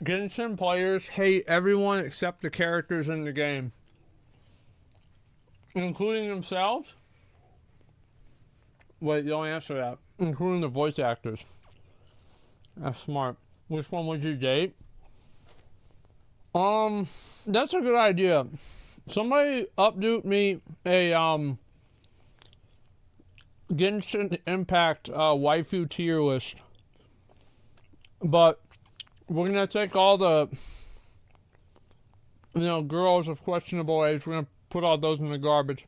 Genshin players hate everyone except the characters in the game, including themselves. Wait, don't answer that. Including the voice actors. That's smart. Which one would you date? That's a good idea. Somebody update me a Genshin Impact waifu tier list. But we're gonna take all the girls of questionable age. We're gonna put all those in the garbage.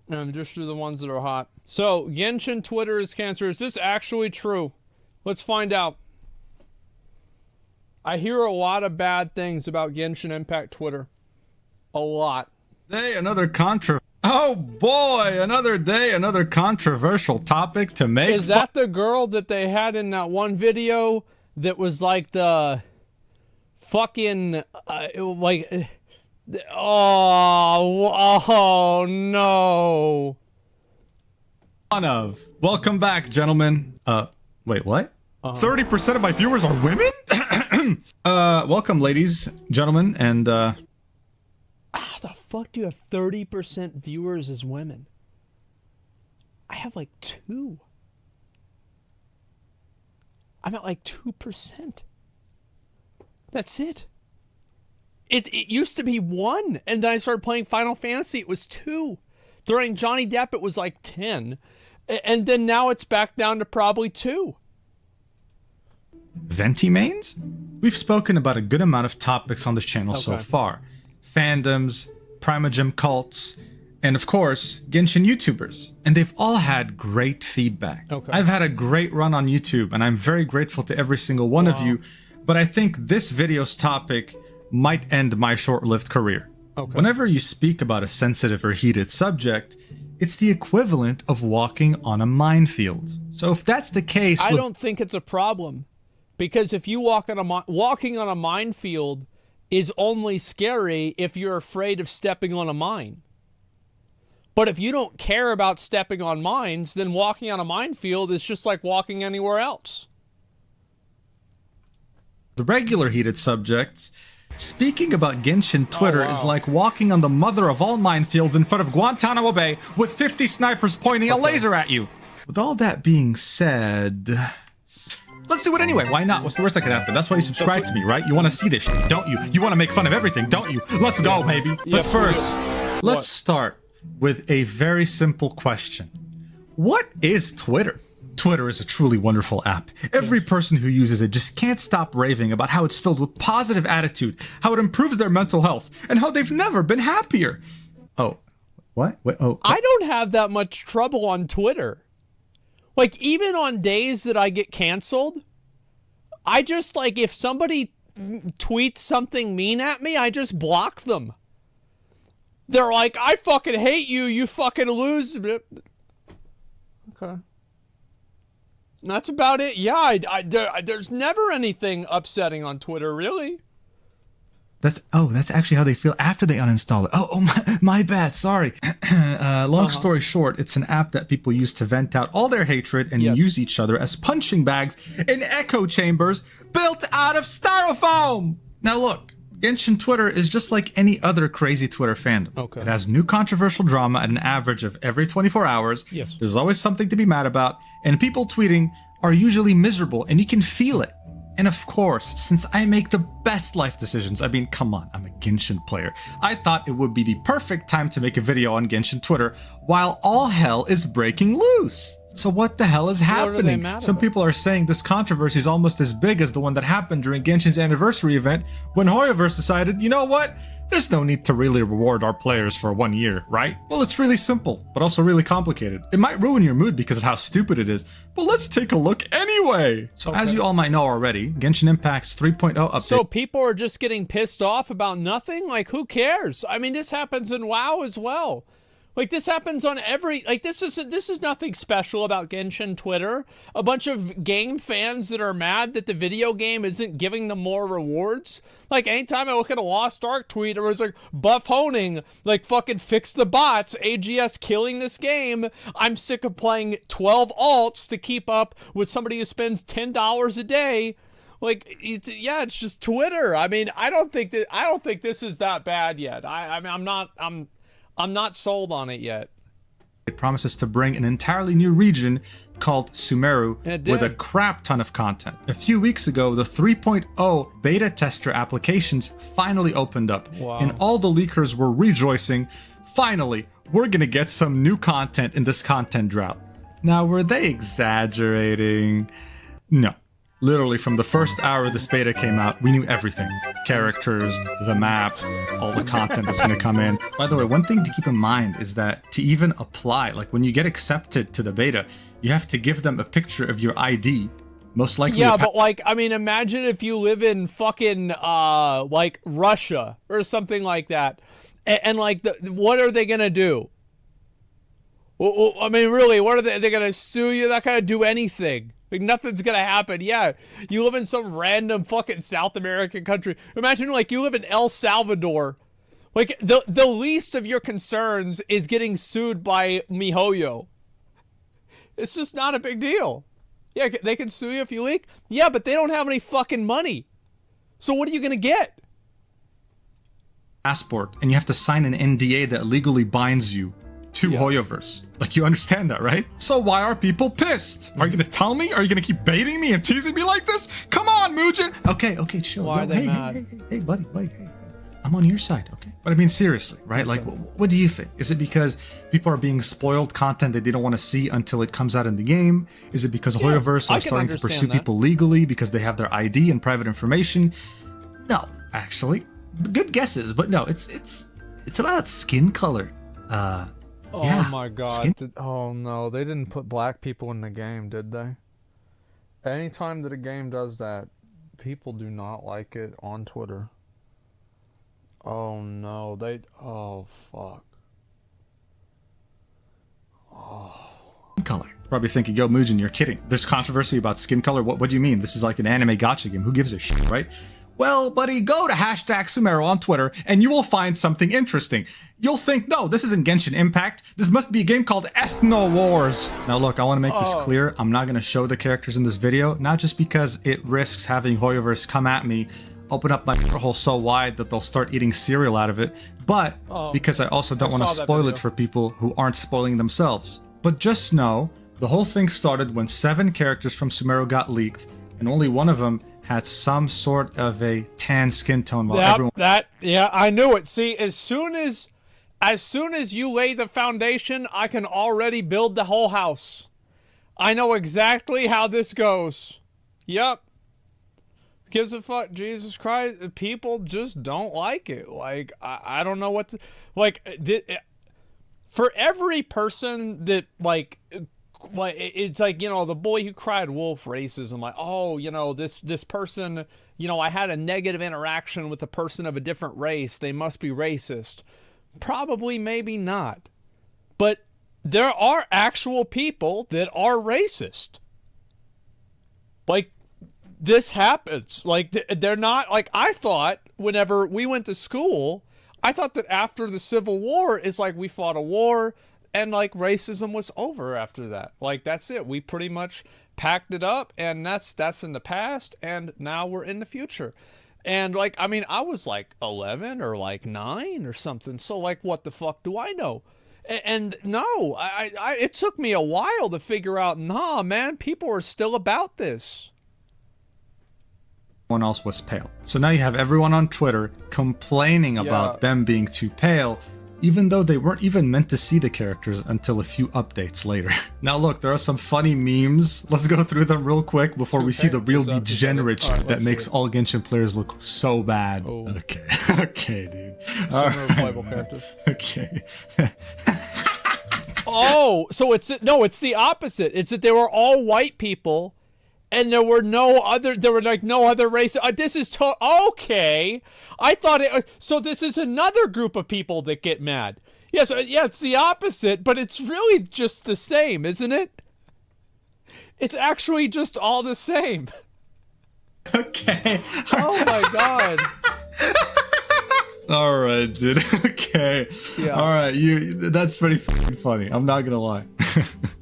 And just do the ones that are hot. So, Genshin Twitter is cancer. Is this actually true? Let's find out. I hear a lot of bad things about Genshin Impact Twitter. A lot. Another controversial topic to make. Is that the girl that they had in that one video that was like the fucking oh no. Welcome back, gentlemen. Wait, what? 30% of my viewers are women? Welcome, ladies, gentlemen, and How the fuck do you have 30% viewers as women? I have like 2. I'm at like 2%. That's it. It used to be 1, and then I started playing Final Fantasy, it was 2. During Johnny Depp, it was like 10. And then now it's back down to probably 2. Venti mains? We've spoken about a good amount of topics on this channel so far. Fandoms, Primogem cults, and of course, Genshin YouTubers. And they've all had great feedback. I've had a great run on YouTube, and I'm very grateful to every single one of you, but I think this video's topic might end my short-lived career. Whenever you speak about a sensitive or heated subject, it's the equivalent of walking on a minefield. So if that's the case, I don't think it's a problem, because if you walking on a minefield is only scary if you're afraid of stepping on a mine. But if you don't care about stepping on mines, then walking on a minefield is just like walking anywhere else. The regular heated subjects, speaking about Genshin Twitter is like walking on the mother of all minefields in front of Guantanamo Bay with 50 snipers pointing a laser at you. With all that being said, let's do it anyway. Why not? What's the worst that could happen? That's why you subscribe to me, right? You want to see this shit, don't you? You want to make fun of everything, don't you? Let's go, baby. But first, let's start with a very simple question. What is Twitter? Twitter is a truly wonderful app. Every person who uses it just can't stop raving about how it's filled with positive attitude, how it improves their mental health, and how they've never been happier. Oh, what? Wait, oh. I don't have that much trouble on Twitter. Like, even on days that I get canceled, I just, like, if somebody tweets something mean at me, I just block them. They're like, I fucking hate you, you fucking lose. Okay. And that's about it. Yeah, there's never anything upsetting on Twitter, really. That's actually how they feel after they uninstall it. Oh, my bad. Sorry. Long story short, it's an app that people use to vent out all their hatred and use each other as punching bags in echo chambers built out of styrofoam. Now look, Genshin Twitter is just like any other crazy Twitter fandom. It has new controversial drama at an average of every 24 hours. There's always something to be mad about, and people tweeting are usually miserable, and you can feel it. And of course, since I make the best life decisions, I mean, come on, I'm a Genshin player, I thought it would be the perfect time to make a video on Genshin Twitter while all hell is breaking loose. So what the hell is happening? Some people are saying this controversy is almost as big as the one that happened during Genshin's anniversary event when Hoyoverse decided, you know what? There's no need to really reward our players for 1 year, right? Well, it's really simple, but also really complicated. It might ruin your mood because of how stupid it is, but let's take a look anyway! So as you all might know already, Genshin Impact's 3.0 update... So people are just getting pissed off about nothing? Like, who cares? I mean, this happens in WoW as well. Like, this happens on every... Like, this is nothing special about Genshin Twitter. A bunch of game fans that are mad that the video game isn't giving them more rewards. Like, anytime I look at a Lost Ark tweet, it was like, buff honing, like, fucking fix the bots, AGS killing this game. I'm sick of playing 12 alts to keep up with somebody who spends $10 a day. Like, it's just Twitter. I mean, I don't think this is that bad yet. I mean, I'm not sold on it yet. It promises to bring an entirely new region called Sumeru It with a did. crap ton of content. A few weeks ago, the 3.0 beta tester applications finally opened up, Wow. and all the leakers were rejoicing. Finally, we're gonna get some new content in this content drought. Now, were they exaggerating? No. Literally, from the first hour this beta came out, we knew everything. Characters, the map, all the content that's gonna come in. By the way, one thing to keep in mind is that to even apply, like when you get accepted to the beta, you have to give them a picture of your ID. Most likely Yeah, but like, I mean, imagine if you live in fucking like Russia or something like that, and like, what are they gonna do? Well, I mean, really, what are they? They're gonna sue you? They're not gonna do anything. Like, nothing's gonna happen. Yeah, you live in some random fucking South American country. Imagine like you live in El Salvador. Like the least of your concerns is getting sued by MiHoYo. It's just not a big deal. Yeah, they can sue you if you leak. Yeah, but they don't have any fucking money. So what are you gonna get? passport, and you have to sign an NDA that legally binds you to Hoyoverse. Like, you understand that, right? So why are people pissed? Are you gonna tell me? Are you gonna keep baiting me and teasing me like this? Come on, Mugen! Okay, chill. Why are they hey, mad? hey, buddy, wait, hey. I'm on your side, okay? But I mean, seriously, right? Like, what do you think? Is it because people are being spoiled content that they don't want to see until it comes out in the game? Is it because Hoyoverse I are can starting to pursue understand that. people legally because they have their ID and private information? No, actually. Good guesses, but no, it's about skin color. Oh Yeah, my god. skin- Oh no, they didn't put black people in the game, did they? Anytime that a game does that, people do not like it on Twitter. Oh no, oh fuck. Skin color. Probably thinking, yo, Mugen, you're kidding. There's controversy about skin color. What do you mean? This is like an anime gacha game. Who gives a shit, right? Well, buddy, go to #Sumeru on Twitter and you will find something interesting. You'll think, no, this isn't Genshin Impact. This must be a game called Ethno Wars. Now look, I want to make this clear. I'm not going to show the characters in this video, not just because it risks having Hoyoverse come at me, open up my hole so wide that they'll start eating cereal out of it, but because I also don't want to saw that spoil video. it for people who aren't spoiling themselves. But just know, the whole thing started when 7 characters from Sumeru got leaked, and only one of them had some sort of a tan skin tone while everyone... Yeah, I knew it. See, as soon as you lay the foundation, I can already build the whole house. I know exactly how this goes. Yep. Gives a fuck. Jesus Christ. People just don't like it. Like, I don't know what to... Like, for every person that, like, it's like, you know, the boy who cried wolf racism. Like, oh, you know, this person, you know, I had a negative interaction with a person of a different race. They must be racist. Probably, maybe not. But there are actual people that are racist. Like, this happens. Like, they're not, like, I thought whenever we went to school, I thought that after the Civil War, it's like we fought a war and, like, racism was over after that. Like, that's it. We pretty much packed it up, and that's in the past, and now we're in the future. And, like, I mean, I was, like, 11 or, like, 9 or something. So, like, what the fuck do I know? And no, it took me a while to figure out, nah, man, people are still about this. else was pale. So now you have everyone on Twitter complaining about them being too pale, even though they weren't even meant to see the characters until a few updates later. Now look, there are some funny memes. Let's go through them real quick before we see the real degenerate shit that makes all Genshin players look so bad. Oh. Okay, okay, dude. All Playable right, characters. okay. Oh, so it's the opposite. It's that they were all white people, and there were no other race. This is okay. I thought so this is another group of people that get mad. Yes, yeah, it's the opposite, but it's really just the same, isn't it? It's actually just all the same. Okay. Oh my god. All right, dude. Okay. Yeah. All right, that's pretty fucking funny. I'm not gonna lie.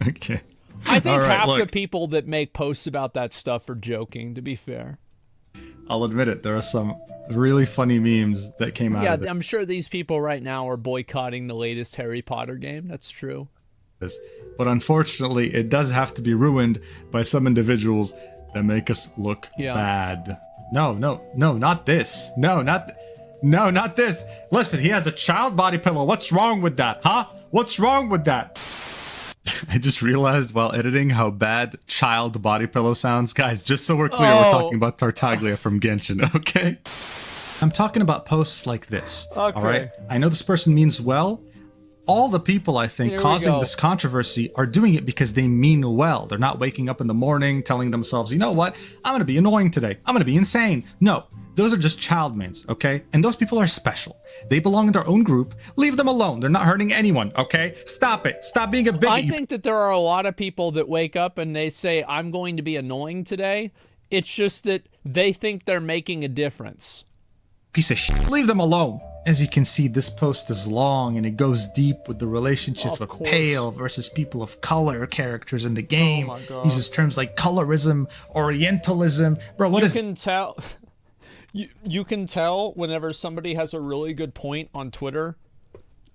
Okay. I think All right, half the look. people that make posts about that stuff are joking, to be fair. I'll admit it. There are some really funny memes that came out of it. Yeah, I'm sure these people right now are boycotting the latest Harry Potter game. That's true. But unfortunately, it does have to be ruined by some individuals that make us look bad. No, not this. No, not this. Listen, he has a child body pillow. What's wrong with that, huh? What's wrong with that? I just realized while editing how bad child body pillow sounds. Guys, just so we're clear, we're talking about Tartaglia from Genshin, okay? I'm talking about posts like this, all right? I know this person means well. All the people, I think, causing this controversy are doing it because they mean well. They're not waking up in the morning telling themselves, you know what? I'm going to be annoying today. I'm going to be insane. No, those are just child mains, okay? And those people are special. They belong in their own group. Leave them alone. They're not hurting anyone, okay? Stop it. Stop being a bigot. I think that there are a lot of people that wake up and they say, I'm going to be annoying today. It's just that they think they're making a difference. Piece of shit. Leave them alone. As you can see, this post is long and it goes deep with the relationship of pale versus people of color characters in the game. Oh my God. Uses terms like colorism, orientalism. Bro, what is... You can tell... You can tell whenever somebody has a really good point on Twitter.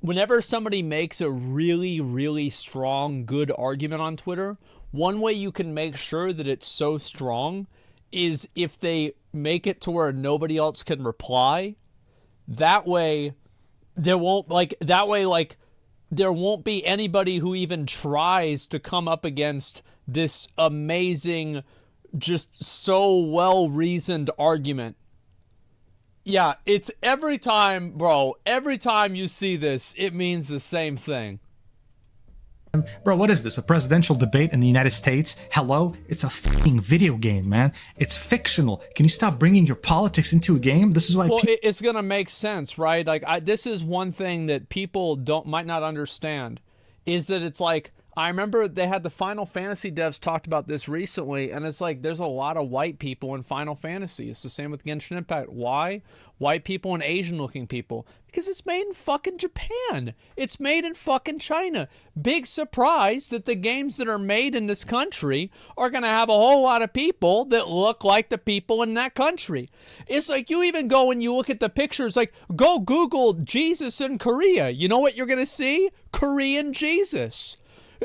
Whenever somebody makes a really, really strong, good argument on Twitter, one way you can make sure that it's so strong is if they make it to where nobody else can reply. That way, there won't there won't be anybody who even tries to come up against this amazing, just so well-reasoned argument. Yeah, it's every time, bro, every time you see this, it means the same thing. Bro, what is this? A presidential debate in the United States? Hello? It's a fucking video game, man. It's fictional. Can you stop bringing your politics into a game? This is why... Well, it's gonna make sense, right? Like, this is one thing that people might not understand, is that it's like, I remember they had the Final Fantasy devs talked about this recently, and it's like, there's a lot of white people in Final Fantasy. It's the same with Genshin Impact. Why? White people and Asian-looking people. Because it's made in fucking Japan. It's made in fucking China. Big surprise that the games that are made in this country are going to have a whole lot of people that look like the people in that country. It's like you even go and you look at the pictures, like, go Google Jesus in Korea. You know what you're going to see? Korean Jesus.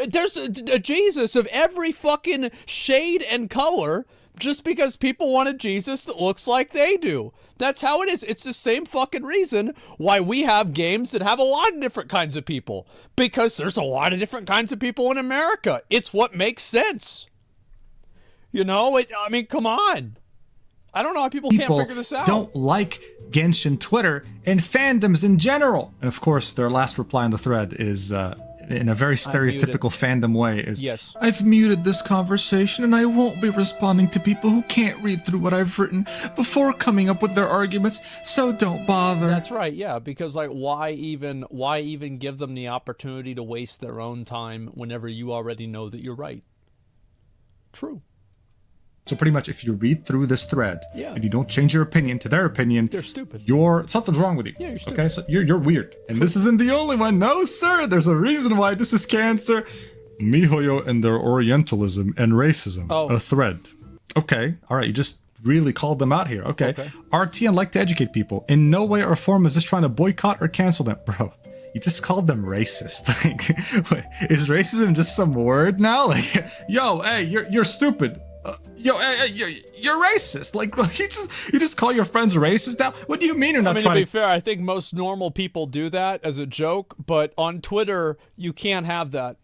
There's a Jesus of every fucking shade and color just because people want a Jesus that looks like they do. That's how it is. It's the same fucking reason why we have games that have a lot of different kinds of people. Because there's a lot of different kinds of people in America. It's what makes sense. You know, I mean, come on. I don't know how people can't figure this out. Don't like Genshin Twitter and fandoms in general. And of course, their last reply on the thread is... in a very stereotypical fandom way is, yes, I've muted this conversation and I won't be responding to people who can't read through what I've written before coming up with their arguments, so don't bother. That's right, yeah, because like why even give them the opportunity to waste their own time whenever you already know that you're right? True. So pretty much if you read through this thread and you don't change your opinion to their opinion, you're stupid. Something's wrong with you. Yeah, you're stupid. Okay, so you're weird. And this isn't the only one. No, sir. There's a reason why this is cancer. Mihoyo and their Orientalism and racism. Oh. A thread. Okay. All right. You just really called them out here. Okay. RTN like to educate people. In no way or form is this trying to boycott or cancel them. Bro, you just called them racist. Like, is racism just some word now? Like, yo, hey, you're stupid. You're racist. Like, you just call your friends racist now? What do you mean you're not trying to be fair, I think most normal people do that as a joke, but on Twitter, you can't have that.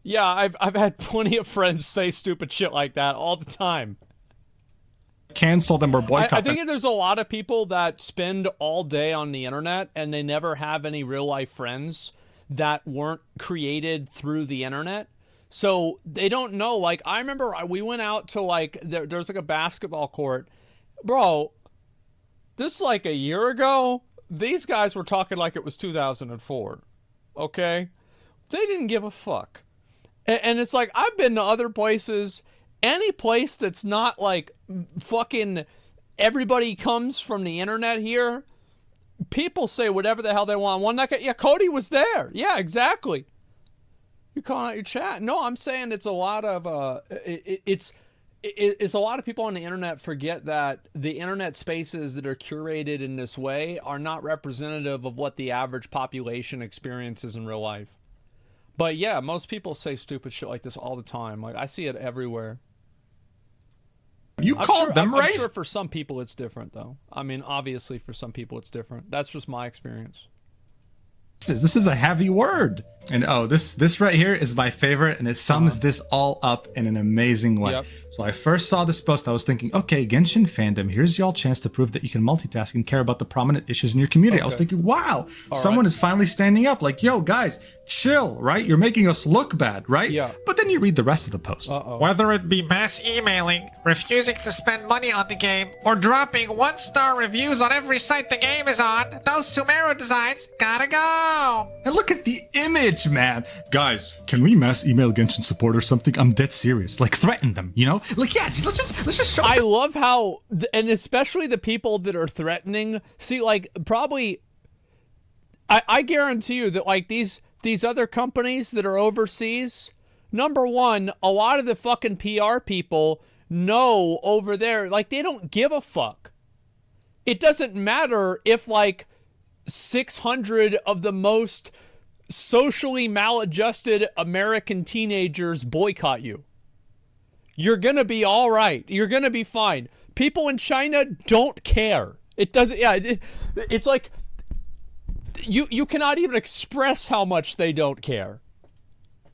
Yeah, I've had plenty of friends say stupid shit like that all the time. Cancel them or boycott them. I think there's a lot of people that spend all day on the internet and they never have any real life friends that weren't created through the internet. So they don't know. Like, I remember we went out to, like, there's like a basketball court. Bro, this is like a year ago. These guys were talking like it was 2004. Okay? They didn't give a fuck. And it's like, I've been to other places. Any place that's not like fucking everybody comes from the internet here. People say whatever the hell they want. One night, yeah, Cody was there. Yeah, exactly. You calling out your chat? No, I'm saying it's a lot of it's is a lot of people on the internet forget that the internet spaces that are curated in this way are not representative of what the average population experiences in real life. But yeah, most people say stupid shit like this all the time. Like I see it everywhere. You called them racist. I'm sure for some people it's different, though. I mean, obviously for some people it's different. That's just my experience. This is a heavy word. And this right here is my favorite, and it sums this all up in an amazing way. Yep. So I first saw this post, I was thinking, okay, Genshin fandom, here's y'all chance to prove that you can multitask and care about the prominent issues in your community. Okay. I was thinking, wow, someone is finally standing up, like, yo, guys, chill, right? You're making us look bad, right? Yeah. But then you read the rest of the post. Whether it be mass emailing, refusing to spend money on the game, or dropping 1-star reviews on every site the game is on, those Sumeru designs gotta go. And look at the image, man. Guys, can we mass email Genshin support or something? I'm dead serious. Like, threaten them, you know? Like, yeah, dude, let's just show. I love how, and especially the people that are threatening. See, like, probably, I guarantee you that, like, these other companies that are overseas, number one, a lot of the fucking PR people know over there, like, they don't give a fuck. It doesn't matter if, like, 600 of the most socially maladjusted American teenagers boycott you. You're gonna be all right. You're gonna be fine. People in China don't care. It doesn't. Yeah, it's like you cannot even express how much they don't care.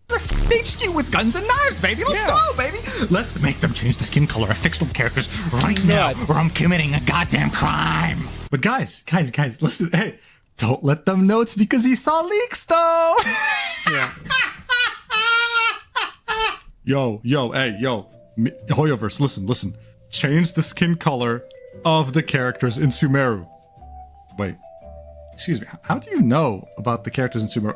They're HQ with guns and knives, baby. Let's go, baby. Let's make them change the skin color of fictional characters right now, or I'm committing a goddamn crime. But guys, listen. Hey, don't let them know it's because he saw leaks, though. Yeah. Yo, Hoyoverse, listen. Change the skin color of the characters in Sumeru. Wait, excuse me. How do you know about the characters in Sumeru?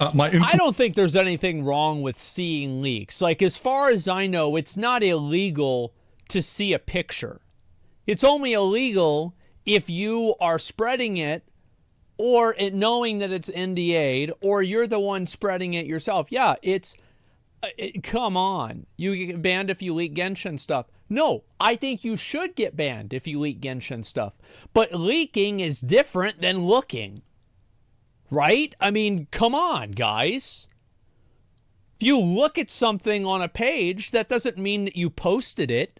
I don't think there's anything wrong with seeing leaks. Like, as far as I know, it's not illegal to see a picture. It's only illegal if you are spreading it or knowing that it's NDA'd or you're the one spreading it yourself. Yeah, come on. You get banned if you leak Genshin stuff. No, I think you should get banned if you leak Genshin stuff. But leaking is different than looking. Right? I mean, come on, guys. If you look at something on a page, that doesn't mean that you posted it.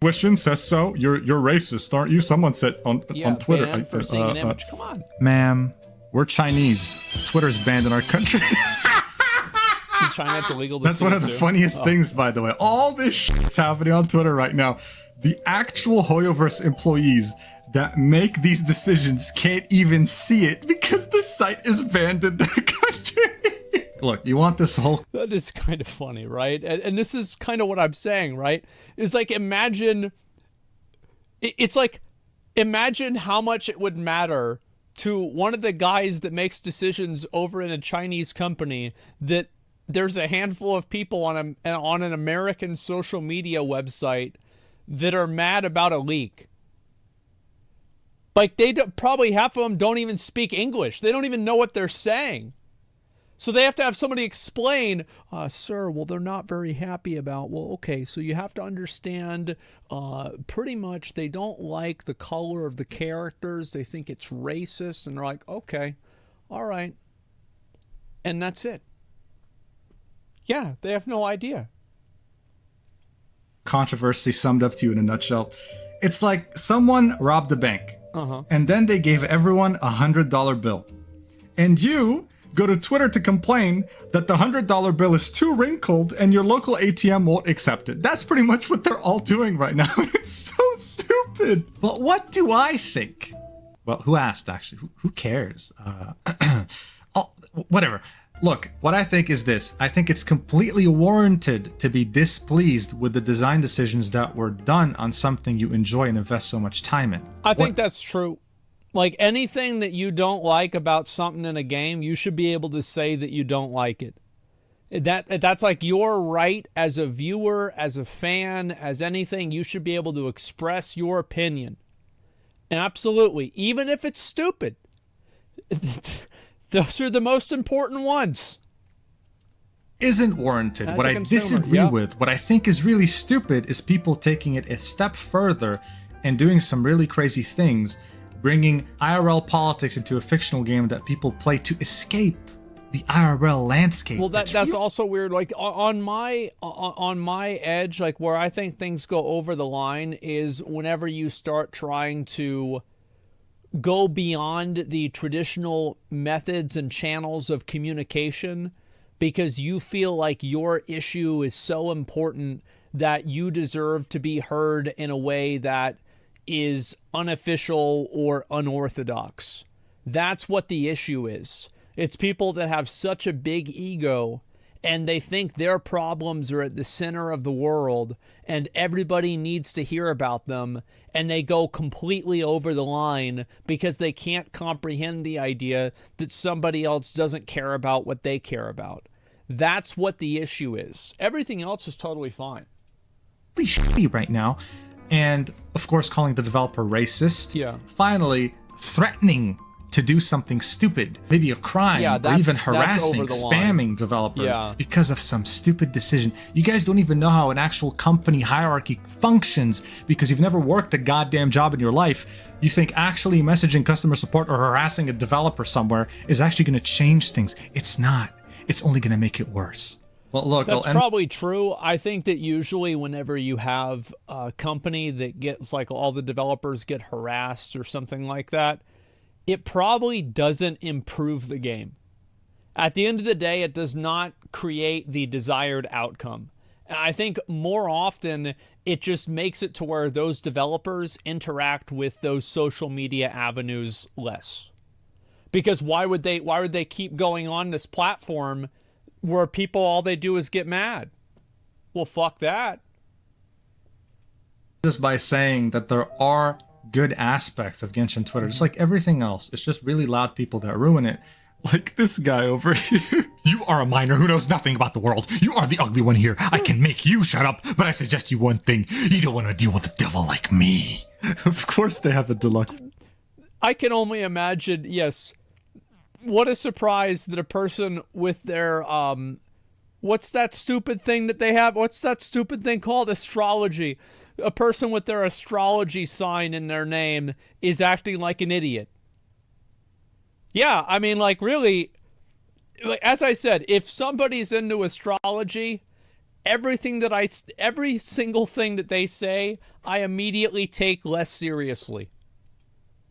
Wishin says so. You're racist, aren't you? Someone said on Twitter. Banned for seeing an image. Come on. Ma'am, we're Chinese. Twitter's banned in our country. In China, it's illegal to That's one of the funniest things, by the way. All this shit's happening on Twitter right now. The actual Hoyoverse employees that make these decisions can't even see it because the site is banned in their country. Look, you want this whole... That is kind of funny, right? And this is kind of what I'm saying, right? It's like, imagine how much it would matter to one of the guys that makes decisions over in a Chinese company that there's a handful of people on an American social media website that are mad about a leak. Like, probably half of them don't even speak English. They don't even know what they're saying. So they have to have somebody explain, sir, well, they're not very happy about, well, okay, so you have to understand, pretty much they don't like the color of the characters. They think it's racist. And they're like, okay, all right. And that's it. Yeah, they have no idea. Controversy summed up to you in a nutshell. It's like someone robbed a bank. And then they gave everyone a $100 bill. And you go to Twitter to complain that the $100 bill is too wrinkled and your local ATM won't accept it. That's pretty much what they're all doing right now. It's so stupid. But what do I think? Well, who asked, actually? Who cares? Whatever. Look, what I think is this. I think it's completely warranted to be displeased with the design decisions that were done on something you enjoy and invest so much time in. I think that's true. Like, anything that you don't like about something in a game, you should be able to say that you don't like it. That's like your right as a viewer, as a fan, as anything. You should be able to express your opinion. And absolutely, even if it's stupid. Those are the most important ones. isn't warranted. As What a I consumer, disagree yeah. with, what I think is really stupid, is people taking it a step further and doing some really crazy things, bringing IRL politics into a fictional game that people play to escape the IRL landscape. Well, that's also weird. Like on my edge, like where I think things go over the line is whenever you start trying to go beyond the traditional methods and channels of communication because you feel like your issue is so important that you deserve to be heard in a way that is unofficial or unorthodox. That's what the issue is. It's people that have such a big ego and they think their problems are at the center of the world and everybody needs to hear about them, and they go completely over the line because they can't comprehend the idea that somebody else doesn't care about what they care about. That's what the issue is. Everything else is totally fine. Really shitty right now. And of course, calling the developer racist. Yeah. Finally, threatening to do something stupid, maybe a crime, or even harassing, spamming developers because of some stupid decision. You guys don't even know how an actual company hierarchy functions because you've never worked a goddamn job in your life. You think actually messaging customer support or harassing a developer somewhere is actually going to change things. It's not. It's only going to make it worse. Well, look, that's probably true. I think that usually whenever you have a company that gets like all the developers get harassed or something like that, it probably doesn't improve the game. At the end of the day, it does not create the desired outcome. And I think more often it just makes it to where those developers interact with those social media avenues less. Because why would they keep going on this platform where people all they do is get mad? Well, fuck that. Just by saying that there are good aspects of Genshin Twitter, just like everything else. It's just really loud people that ruin it. Like this guy over here. You are a minor who knows nothing about the world. You are the ugly one here. I can make you shut up, but I suggest you one thing. You don't want to deal with a devil like me. Of course they have a deluxe. I can only imagine, yes. What a surprise that a person with their, what's that stupid thing that they have? What's that stupid thing called? Astrology. A person with their astrology sign in their name is acting like an idiot. Yeah, I mean, like, really, like, as I said, if somebody's into astrology, every single thing that they say, I immediately take less seriously.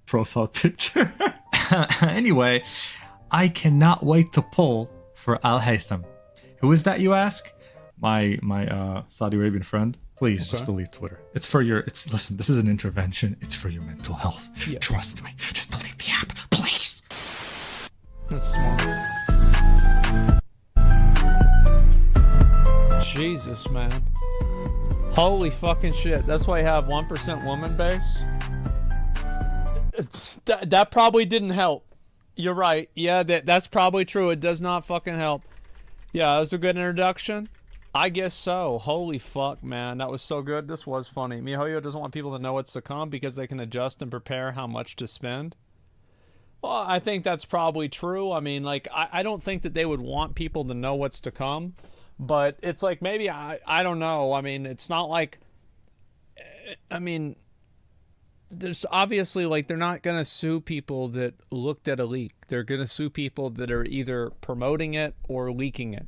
Profile picture. Anyway, I cannot wait to pull for Al Haytham. Who is that, you ask? My Saudi Arabian friend. Please just delete Twitter. It's for your. Listen. This is an intervention. It's for your mental health. Yeah. Trust me. Just delete the app, please. That's smart. Jesus, man. Holy fucking shit. That's why I have 1% woman base. That probably didn't help. You're right. Yeah, that's probably true. It does not fucking help. Yeah, that was a good introduction. I guess so. Holy fuck, man. That was so good. This was funny. MiHoYo doesn't want people to know what's to come because they can adjust and prepare how much to spend. Well, I think that's probably true. I mean, like, I don't think that they would want people to know what's to come. But it's like, maybe, I don't know. I mean, it's not like... I mean... There's obviously, like, they're not going to sue people that looked at a leak. They're going to sue people that are either promoting it or leaking it.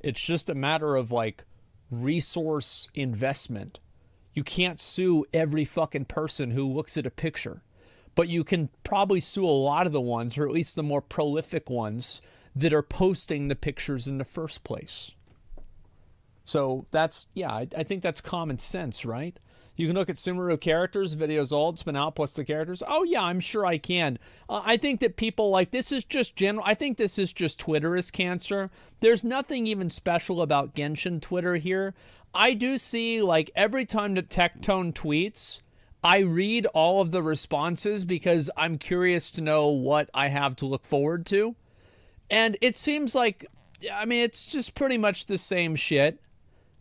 It's just a matter of, like, resource investment. You can't sue every fucking person who looks at a picture. But you can probably sue a lot of the ones, or at least the more prolific ones, that are posting the pictures in the first place. So that's, yeah, I think that's common sense, right? You can look at Sumeru characters, videos old, it's been out, plus the characters. Oh, yeah, I'm sure I can. I think that people, like, this is just general. I think this is just Twitter is cancer. There's nothing even special about Genshin Twitter here. I do see, like, every time that Tectone tweets, I read all of the responses because I'm curious to know what I have to look forward to. And it seems like, I mean, it's just pretty much the same shit.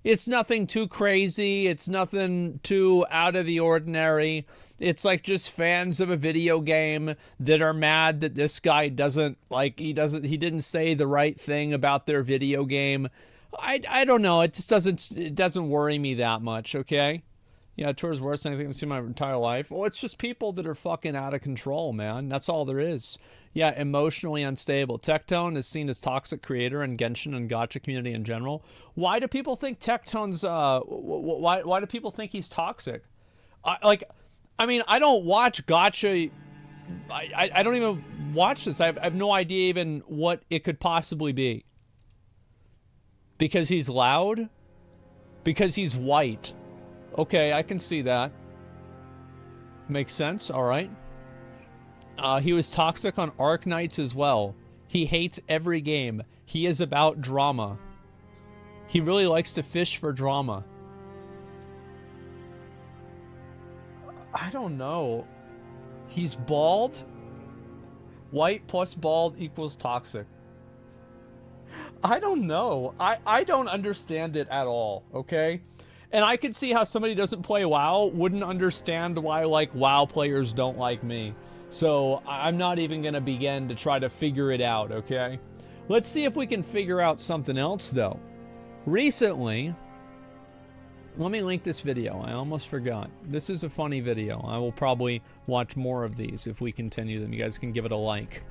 It's nothing too crazy. It's nothing too out of the ordinary. It's like just fans of a video game that are mad that this guy doesn't, like, he didn't say the right thing about their video game. I don't know. It just doesn't worry me that much, okay? Yeah, Twitter's worse than anything I've seen my entire life. Well, it's just people that are fucking out of control, man. That's all there is. Yeah, emotionally unstable. Tectone is seen as toxic creator in Genshin and gacha community in general. Why do people think Tectone's, why do people think he's toxic? I mean, I don't watch gacha. I don't even watch this. I have no idea even what it could possibly be. Because he's loud? Because he's white. Okay, I can see that. Makes sense, alright. He was toxic on Arc Knights as well. He hates every game. He is about drama. He really likes to fish for drama. I don't know. He's bald? White plus bald equals toxic. I don't know. I don't understand it at all, okay? And I could see how somebody who doesn't play WoW wouldn't understand why, like, WoW players don't like me. So I'm not even going to begin to try to figure it out, okay? Let's see if we can figure out something else, though. Recently, let me link this video. I almost forgot. This is a funny video. I will probably watch more of these if we continue them. You guys can give it a like.